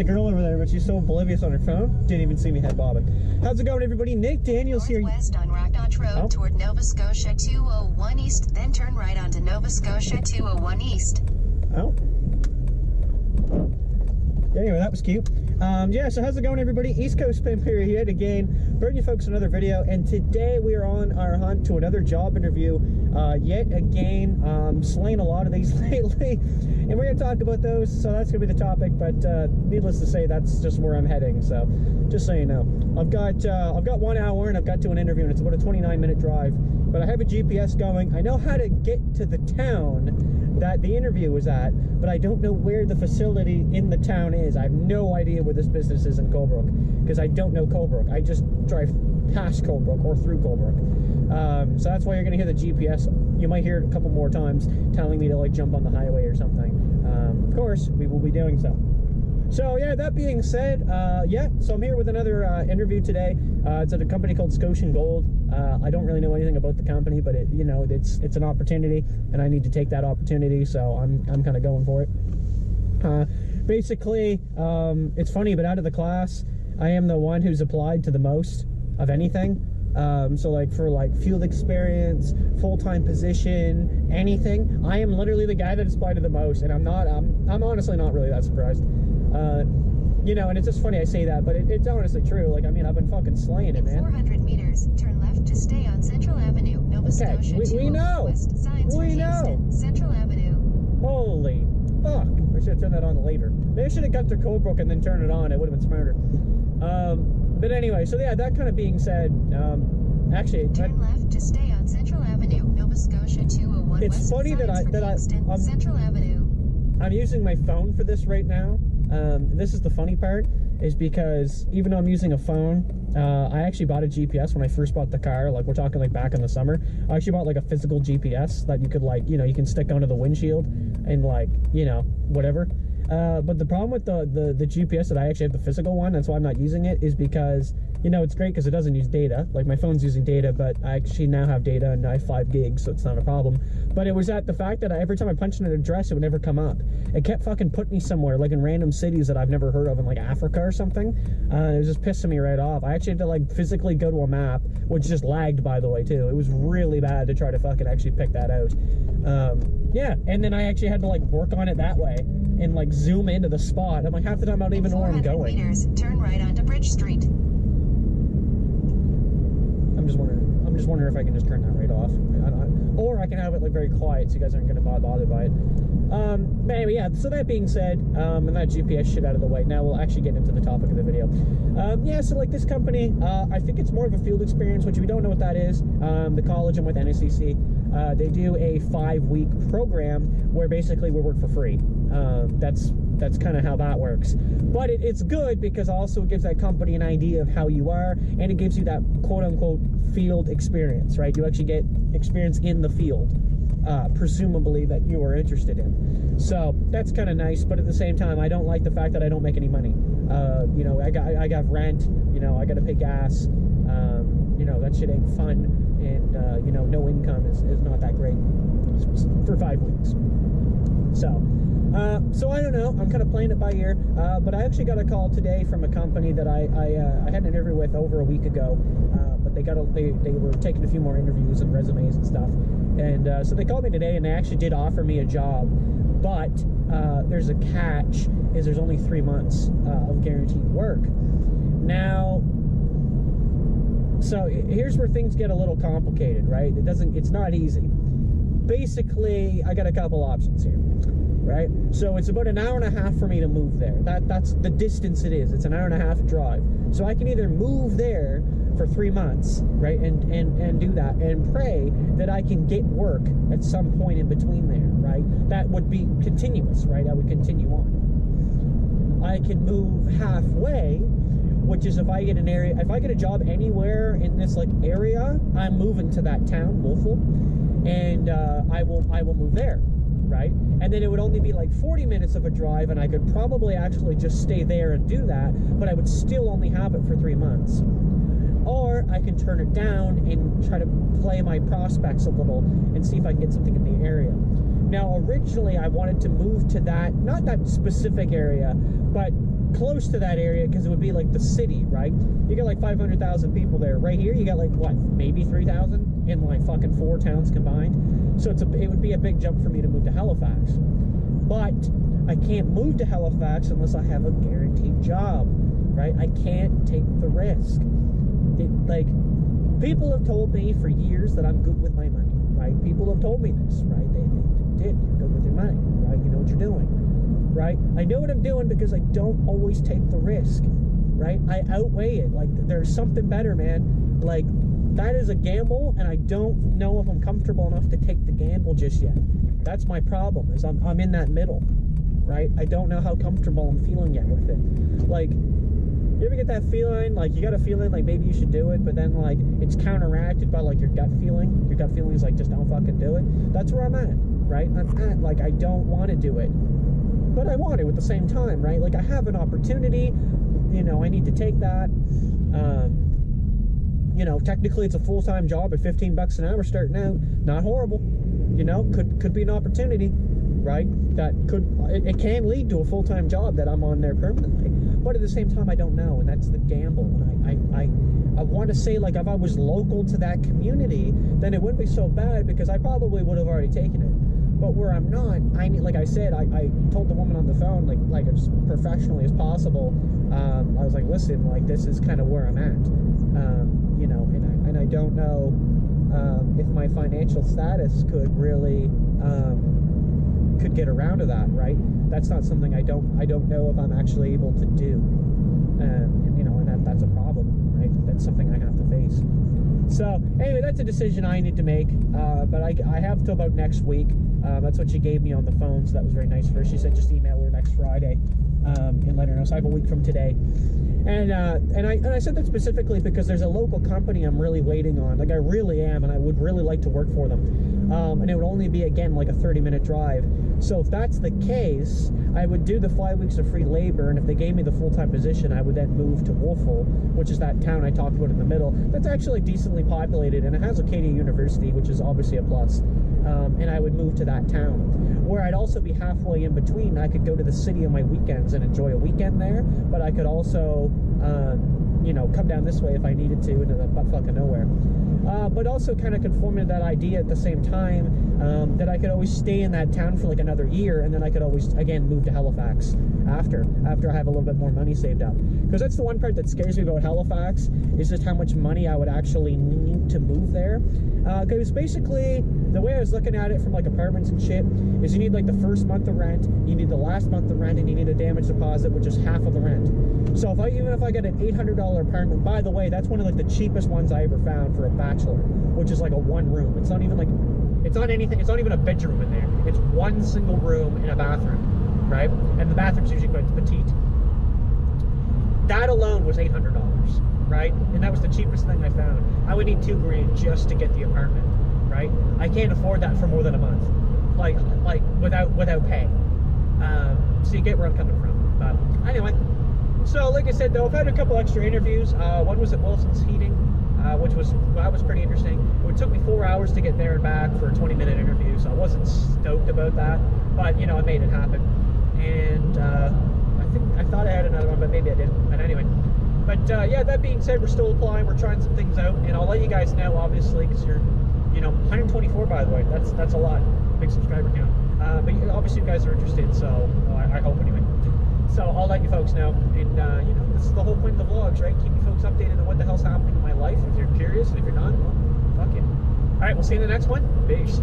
a girl over there, but she's so oblivious on her phone, didn't even see me head bobbing. How's it going, everybody? Nick Daniels here. Northwest on Rocknotch Road toward Nova Scotia 201 East, then turn right onto Nova Scotia 201 East. Oh. Anyway, that was cute. Yeah, so how's it going, everybody? East Coast Pimp here yet again, bringing you folks another video, and today we are on our hunt to another job interview. Yet again, slaying a lot of these lately, and we're gonna talk about those. So that's gonna be the topic. But needless to say, that's just where I'm heading. So just so you know, I've got 1 hour, and I've got to an interview, and it's about a 29-minute drive. But I have a GPS going. I know how to get to the town that the interview was at, but I don't know where the facility in the town is. I have no idea where this business is in Colebrook, because I don't know Colebrook. I just drive past Colebrook or through Colebrook. So that's why you're going to hear the GPS. You might hear it a couple more times telling me to like jump on the highway or something. Of course, we will be doing so. So yeah, that being said, yeah, so I'm here with another interview today. It's at a company called Scotian Gold. I don't really know anything about the company, but you know, it's an opportunity, and I need to take that opportunity, so I'm kind of going for it. Basically, it's funny, but out of the class, I am the one who's applied to the most of anything. So like for like field experience, full-time position, anything, I am literally the guy that's applied to the most, and I'm honestly not really that surprised. You know, and it's just funny I say that, but it's honestly true. Like, I mean, I've been fucking slaying it, man. 400 meters, turn left to stay on Central Avenue, Nova Scotia. We know. West, signs for Kingston, Central Avenue. Holy fuck. I should have turned that on later. Maybe I should have got to Colebrook and then turned it on. It would have been smarter. But anyway, so yeah, that kind of being said, actually... Turn left to stay on Central Avenue, Nova Scotia 201 It's West, funny that I'm Central Avenue. I'm using my phone for this right now. This is the funny part, is because even though I'm using a phone, I actually bought a GPS when I first bought the car. Like, we're talking like back in the summer. I actually bought like a physical GPS that you could like, you know, you can stick onto the windshield and like, you know, whatever. But the problem with the GPS that I actually have, the physical one, that's why I'm not using it, is because, you know, it's great because it doesn't use data. Like, my phone's using data, but I actually now have data, and I have 5 gigs, so it's not a problem. But it was at the fact that every time I punched in an address, it would never come up. It kept fucking putting me somewhere, like in random cities that I've never heard of in like Africa or something. It was just pissing me right off. I actually had to like physically go to a map, which just lagged, by the way, too. It was really bad to try to fucking actually pick that out. Yeah, and then I actually had to like work on it that way and like zoom into the spot. I'm like, half the time I don't even know where I'm going. Meters, turn right onto Bridge Street. I'm just wondering if I can just turn that right off, or I can have it like very quiet so you guys aren't going to be bothered by it. But anyway, yeah, so that being said, and that GPS shit out of the way, now we'll actually get into the topic of the video. Yeah, so like this company, I think it's more of a field experience, which if you don't know what that is, the college I'm with, NSCC, they do a 5-week program where basically we work for free. That's kind of how that works. But it's good because also it gives that company an idea of how you are, and it gives you that quote-unquote field experience, right? You actually get experience in the field, presumably, that you are interested in. So that's kind of nice, but at the same time, I don't like the fact that I don't make any money. You know, I got rent, you know, I got to pay gas, you know, that shit ain't fun, and, you know, no income is not that great for 5 weeks. So I don't know, I'm kind of playing it by ear, but I actually got a call today from a company that I had an interview with over a week ago, but they were taking a few more interviews and resumes and stuff, and so they called me today, and they actually did offer me a job, but there's a catch, is there's only 3 months of guaranteed work. Now, so here's where things get a little complicated, right? It's not easy. Basically, I got a couple options here, right? So it's about an hour and a half for me to move there. That's the distance it is. It's an hour and a half drive. So I can either move there for 3 months, right, and do that, and pray that I can get work at some point in between there, right? That would be continuous, right? I would continue on. I can move halfway, which is if I get a job anywhere in this like area, I'm moving to that town, Wolfville, and I will move there, right? And then it would only be like 40 minutes of a drive, and I could probably actually just stay there and do that, but I would still only have it for 3 months. Or I can turn it down and try to play my prospects a little and see if I can get something in the area. Now, originally I wanted to move to that, not that specific area, but close to that area because it would be like the city, right? You got like 500,000 people there. Right here, you got like what, maybe 3,000 in like fucking 4 towns combined. So it would be a big jump for me to move to Halifax. But I can't move to Halifax unless I have a guaranteed job, right? I can't take the risk. Like, people have told me for years that I'm good with my money, right? People have told me this, right? They did. You're good with your money, right? You know what you're doing, right? I know what I'm doing because I don't always take the risk, right? I outweigh it. Like, there's something better, man. Like, that is a gamble, and I don't know if I'm comfortable enough to take the gamble just yet. That's my problem, is I'm in that middle, right? I don't know how comfortable I'm feeling yet with it. Like, you ever get that feeling, like, you got a feeling like maybe you should do it, but then, like, it's counteracted by, like, your gut feeling. Your gut feeling is like, just don't fucking do it. That's where I'm at, right? I'm at, like, I don't want to do it, but I want to at the same time, right? Like, I have an opportunity, you know, I need to take that. You know, technically it's a full-time job at 15 bucks an hour starting out. Not horrible, you know, could be an opportunity, right? That it can lead to a full-time job that I'm on there permanently. But at the same time, I don't know, and that's the gamble. And I want to say, like, if I was local to that community, then it wouldn't be so bad because I probably would have already taken it. But where I'm not, like I said, I told the woman on the phone, like as professionally as possible. I was like, listen, like, this is kind of where I'm at. You know, and I don't know if my financial status could really could get around to that, right? That's not something I don't know if I'm actually able to do. And you know, and that's a problem, right? That's something I have to face. So anyway, that's a decision I need to make. But I have till about next week. That's what she gave me on the phone, so that was very nice of her. She said just email her next Friday and let her know. So I have a week from today. And I said that specifically because there's a local company I'm really waiting on. Like, I really am, and I would really like to work for them. And it would only be, again, like a 30-minute drive. So if that's the case, I would do the 5 weeks of free labor, and if they gave me the full-time position, I would then move to Wolfville, which is that town I talked about in the middle. That's actually decently populated, and it has Acadia University, which is obviously a plus. And I would move to that town, where I'd also be halfway in between. I could go to the city on my weekends and enjoy a weekend there, but I could also, you know, come down this way if I needed to into the buttfuck of nowhere. But also kind of conforming to that idea at the same time, that I could always stay in that town for like another year, and then I could always, again, move to Halifax after I have a little bit more money saved up. Because that's the one part that scares me about Halifax, is just how much money I would actually need to move there. Because basically, the way I was looking at it from like apartments and shit, is you need like the first month of rent, you need the last month of rent, and you need a damage deposit, which is half of the rent. So even if I get an $800 apartment, by the way, that's one of like the cheapest ones I ever found for a bachelor, which is like a 1 room. It's not even like, it's not anything, it's not even a bedroom in there. It's 1 single room and a bathroom, right? And the bathroom's usually quite petite. That alone was $800, right? And that was the cheapest thing I found. I would need $2 grand just to get the apartment, right? I can't afford that for more than a month, like without pay. So you get where I'm coming from. But anyway, so like I said, though, I've had a couple extra interviews. One was at Wilson's Heating, which was pretty interesting. It took me 4 hours to get there and back for a 20-minute interview, so I wasn't stoked about that. But you know, I made it happen. And I thought I had another one, but maybe I didn't. But anyway. But yeah, that being said, we're still applying. We're trying some things out, and I'll let you guys know, obviously, because you're, you know, 124 by the way. That's a lot, big subscriber count. But obviously, you guys are interested, so I hope anyway. So I'll let you folks know, and you know, this is the whole point of the vlogs, right? Keep you folks updated on what the hell's happening in my life. If you're curious, and if you're not, well, fuck it. All right, we'll see you in the next one. Peace.